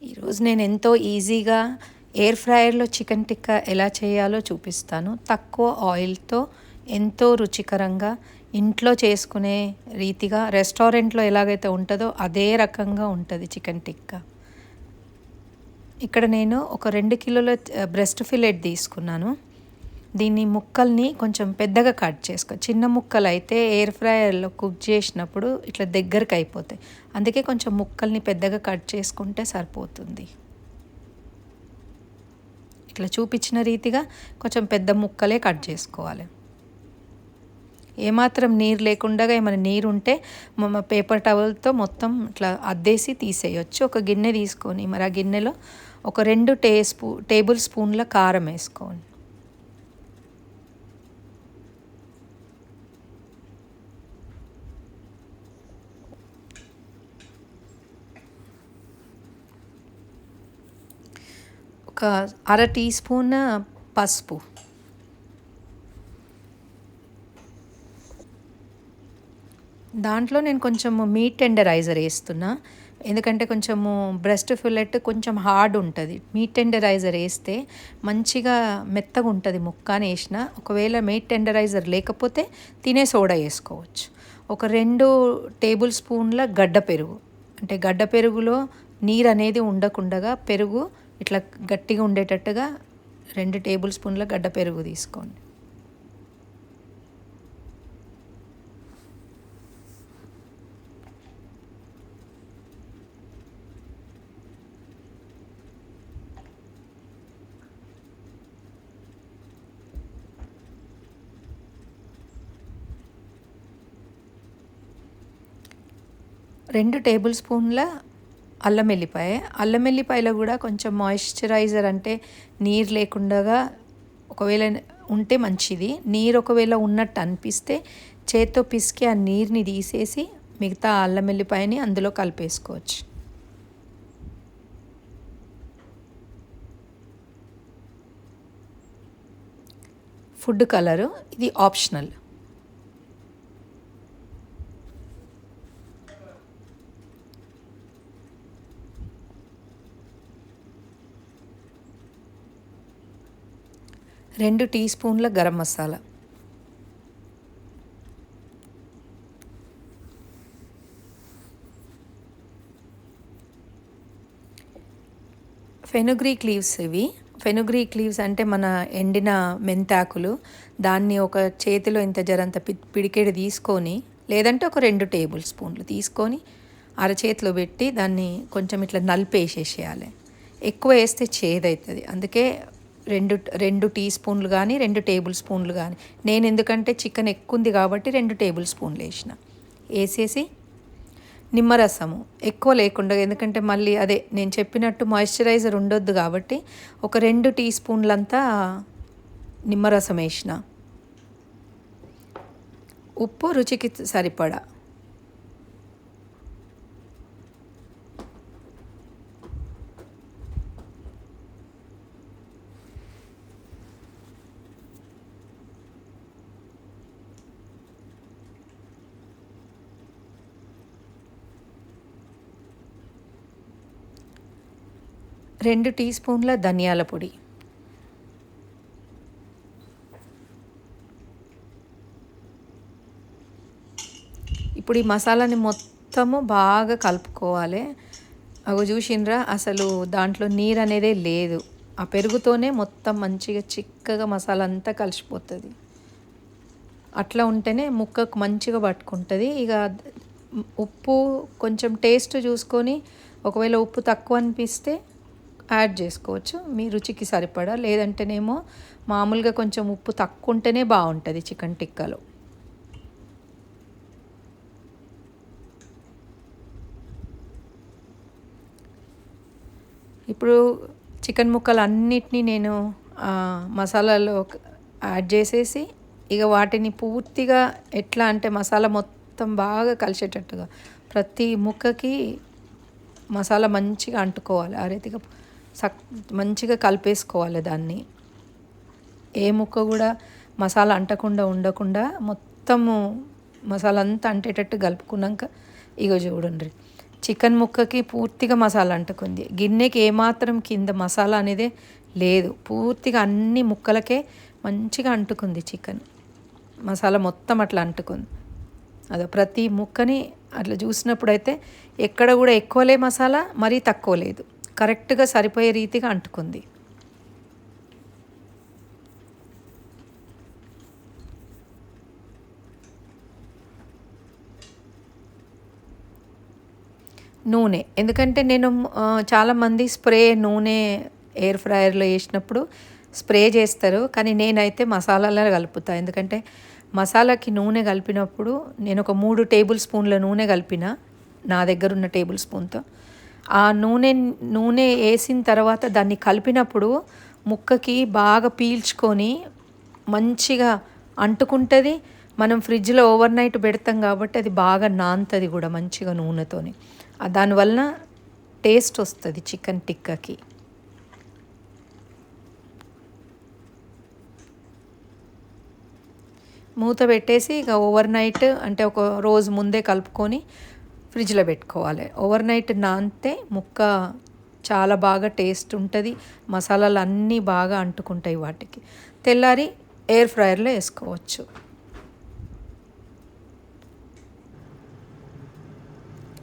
ఈరోజు నేను ఎంతో ఈజీగా ఎయిర్ ఫ్రైయర్లో చికెన్ టిక్కా ఎలా చేయాలో చూపిస్తాను. తక్కువ ఆయిల్తో ఎంతో రుచికరంగా ఇంట్లో చేసుకునే రీతిగా రెస్టారెంట్లో ఎలాగైతే ఉంటుందో అదే రకంగా ఉంటుంది చికెన్ టిక్కా. ఇక్కడ నేను ఒక 2 కిలోల బ్రెస్ట్ ఫిలెట్ తీసుకున్నాను. దీన్ని ముక్కల్ని కొంచెం పెద్దగా కట్ చేసుకో. చిన్న ముక్కలు అయితే ఎయిర్ ఫ్రైయర్లో కుక్ చేసినప్పుడు ఇట్లా దగ్గరికి అయిపోతాయి. అందుకే కొంచెం ముక్కల్ని పెద్దగా కట్ చేసుకుంటే సరిపోతుంది. ఇట్లా చూపించిన రీతిగా కొంచెం పెద్ద ముక్కలే కట్ చేసుకోవాలి. ఏమాత్రం నీరు లేకుండా ఏమైనా నీరు ఉంటే పేపర్ టవల్తో మొత్తం ఇట్లా అద్దేసి తీసేయచ్చు. ఒక గిన్నె తీసుకొని మరి ఆ గిన్నెలో ఒక 2 టేబుల్ స్పూన్ల కారం వేసుకోండి. ఒక అర టీ స్పూన్ పసుపు, దాంట్లో నేను కొంచెం మీట్ టెండరైజర్ వేస్తున్నా. ఎందుకంటే కొంచెము బ్రెస్ట్ ఫిల్లెట్ కొంచెం హార్డ్ ఉంటుంది. మీట్ టెండరైజర్ వేస్తే మంచిగా మెత్తగా ఉంటుంది ముక్క అని వేసిన. ఒకవేళ మీట్ టెండరైజర్ లేకపోతే తినే సోడా వేసుకోవచ్చు. ఒక 2 టేబుల్ స్పూన్ల గడ్డ పెరుగు, అంటే గడ్డ పెరుగులో నీరు అనేది ఉండకుండగా పెరుగు ఇట్లా గట్టిగా ఉండేటట్టుగా 2 టేబుల్ స్పూన్ల గడ్డ పెరుగు తీసుకోండి. రెండు టేబుల్ స్పూన్ల అల్లం వెల్లిపాయ. అల్లం వెల్లిపాయలో కూడా కొంచెం మాయిశ్చరైజర్, అంటే నీరు లేకుండా ఒకవేళ ఉంటే మంచిది. నీరు ఒకవేళ ఉన్నట్టు అనిపిస్తే చేత్తో పిసికి ఆ నీరుని తీసేసి మిగతా అల్లం వెల్లిపాయని అందులో కలిపేసుకోవచ్చు. ఫుడ్ కలరు ఇది ఆప్షనల్. రెండు టీ స్పూన్ల గరం మసాలా, ఫెనుగ్రీక్ లీవ్స్. ఇవి ఫెనుగ్రీక్ లీవ్స్ అంటే మన ఎండిన మెంతాకులు. దాన్ని ఒక చేతిలో ఇంత జరంత పిడికెడు తీసుకొని, లేదంటే ఒక 2 టేబుల్ స్పూన్లు తీసుకొని అరచేతిలో పెట్టి దాన్ని కొంచెం ఇట్లా నలిపేసేసేయాలి. ఎక్కువ వేస్తే చేదవుతుంది. అందుకే 2 టీ స్పూన్లు కానీ 2 టేబుల్ స్పూన్లు కానీ. నేను ఎందుకంటే చికెన్ ఎక్కువ ఉంది కాబట్టి 2 టేబుల్ స్పూన్లు వేసేసి నిమ్మరసము ఎక్కువ లేకుండా, ఎందుకంటే మళ్ళీ అదే నేను చెప్పినట్టు మాయిశ్చరైజర్ ఉండొద్దు కాబట్టి ఒక 2 టీ స్పూన్లంతా నిమ్మరసం వేసిన. ఉప్పు రుచికి సరిపడా. రెండు టీ స్పూన్ల ధనియాల పొడి. ఇప్పుడు ఈ మసాలాని మొత్తము బాగా కలుపుకోవాలి. అవి చూసిండ్రా, అసలు దాంట్లో నీరు అనేదే లేదు. ఆ పెరుగుతోనే మొత్తం మంచిగా చిక్కగా మసాలా అంతా కలిసిపోతుంది. అట్లా ఉంటేనే ముక్కకు మంచిగా పట్టుకుంటుంది. ఇక ఉప్పు కొంచెం టేస్ట్ చూసుకొని, ఒకవేళ ఉప్పు తక్కువ అనిపిస్తే యాడ్ చేసుకోవచ్చు మీ రుచికి సరిపడా. లేదంటేనేమో మామూలుగా కొంచెం ఉప్పు తక్కువ ఉంటేనే బాగుంటుంది చికెన్ టిక్కాలో. ఇప్పుడు చికెన్ ముక్కలు అన్నిటినీ నేను మసాలాలో యాడ్ చేసేసి, ఇక వాటిని పూర్తిగా ఎట్లా అంటే మసాలా మొత్తం బాగా కలిసేటట్టుగా ప్రతి ముక్కకి మసాలా మంచిగా అంటుకోవాలి. ఆ రీతిగా మంచిగా కలిపేసుకోవాలి దాన్ని. ఏ ముక్క కూడా మసాలా అంటకుండా మొత్తము మసాలా అంతా అంటేటట్టు కలుపుకున్నాక ఇగో చూడండి చికెన్ ముక్కకి పూర్తిగా మసాలా అంటుకుంది. గిన్నెకి ఏమాత్రం కింద మసాలా అనేదే లేదు. పూర్తిగా అన్ని ముక్కలకే మంచిగా అంటుకుంది చికెన్. మసాలా మొత్తం అట్లా అంటుకుంది. అదో ప్రతి ముక్కని అట్లా చూసినప్పుడైతే ఎక్కడ కూడా ఎక్కువలే మసాలా, మరీ తక్కువ లేదు. కరెక్ట్గా సరిపోయే రీతిగా అంటుకుంది. నూనె, ఎందుకంటే నేను చాలామంది స్ప్రే నూనె ఎయిర్ ఫ్రైయర్లో వేసినప్పుడు స్ప్రే చేస్తారు, కానీ నేనైతే మసాలాలో కలుపుతా. ఎందుకంటే మసాలాకి నూనె కలిపినప్పుడు నేను ఒక 3 టేబుల్ స్పూన్ల నూనె కలిపిన నా దగ్గర ఉన్న టేబుల్ స్పూన్తో. ఆ నూనె వేసిన తర్వాత దాన్ని కలిపినప్పుడు ముక్కకి బాగా పీల్చుకొని మంచిగా అంటుకుంటుంది. మనం ఫ్రిడ్జ్లో ఓవర్ నైట్ పెడతాం కాబట్టి అది బాగా నానుతుంది కూడా మంచిగా నూనెతోని. దానివలన టేస్ట్ వస్తుంది చికెన్ టిక్కాకి. మూత పెట్టేసి ఇక ఓవర్ నైట్ అంటే ఒక రోజు ముందే కలుపుకొని ఫ్రిడ్జ్లో పెట్టుకోవాలి. ఓవర్ నైట్ నానితే ముక్క చాలా బాగా టేస్ట్ ఉంటుంది. మసాలాలు అన్నీ బాగా అంటుకుంటాయి వాటికి. తెల్లారి ఎయిర్ ఫ్రైయర్లో వేసుకోవచ్చు.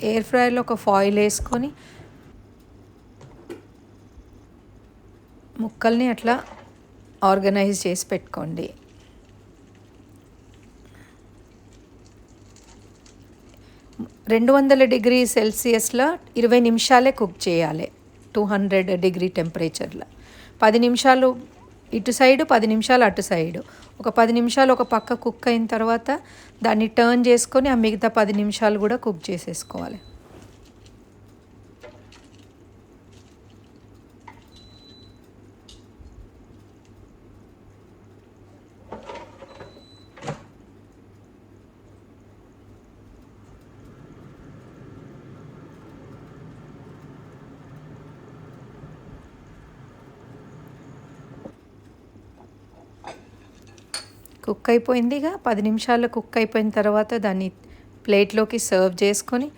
ఎయిర్ ఫ్రైయర్లో ఒక ఫాయిల్ వేసుకొని ముక్కల్ని అట్లా ఆర్గనైజ్ చేసి పెట్టుకోండి. 200 డిగ్రీ సెల్సియస్లో 20 నిమిషాలే కుక్ చేయాలి. 200 డిగ్రీ టెంపరేచర్లో 10 నిమిషాలు ఇటు సైడు, 10 నిమిషాలు అటు సైడు. ఒక 10 నిమిషాలు ఒక పక్క కుక్ అయిన తర్వాత దాన్ని టర్న్ చేసుకొని ఆ మిగతా 10 నిమిషాలు కూడా కుక్ చేసేసుకోవాలి. కుక్ అయిపోయింది. ఇక 10 నిమిషాల్లో కుక్ అయిపోయిన తర్వాత దాన్ని ప్లేట్లోకి సర్వ్ చేసుకొని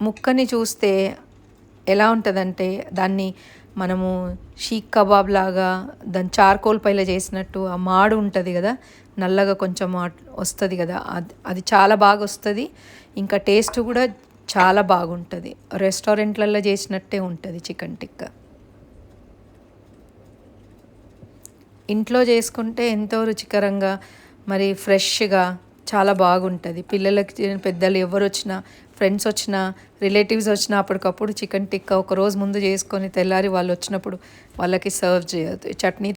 ముక్కని చూస్తే ఎలా ఉంటుందంటే దాన్ని మనము షీక్ కబాబ్ లాగా దాన్ని చార్కోల్ పైల చేసినట్టు ఆ మాడు ఉంటుంది కదా, నల్లగా కొంచెం వస్తుంది కదా, అది చాలా బాగా వస్తుంది. ఇంకా టేస్ట్ కూడా చాలా బాగుంటుంది. రెస్టారెంట్లలో చేసినట్టే ఉంటుంది చికెన్ టిక్కా. ఇంట్లో చేసుకుంటే ఎంతో రుచికరంగా మరి ఫ్రెష్గా చాలా బాగుంటుంది. పిల్లలకి పెద్దలు ఎవరు వచ్చినా, ఫ్రెండ్స్ వచ్చినా, రిలేటివ్స్ వచ్చినా అప్పటికప్పుడు చికెన్ టిక్కా ఒక రోజు ముందు చేసుకొని తెల్లారి వాళ్ళు వచ్చినప్పుడు వాళ్ళకి సర్వ్ చేయొచ్చు. చట్నీ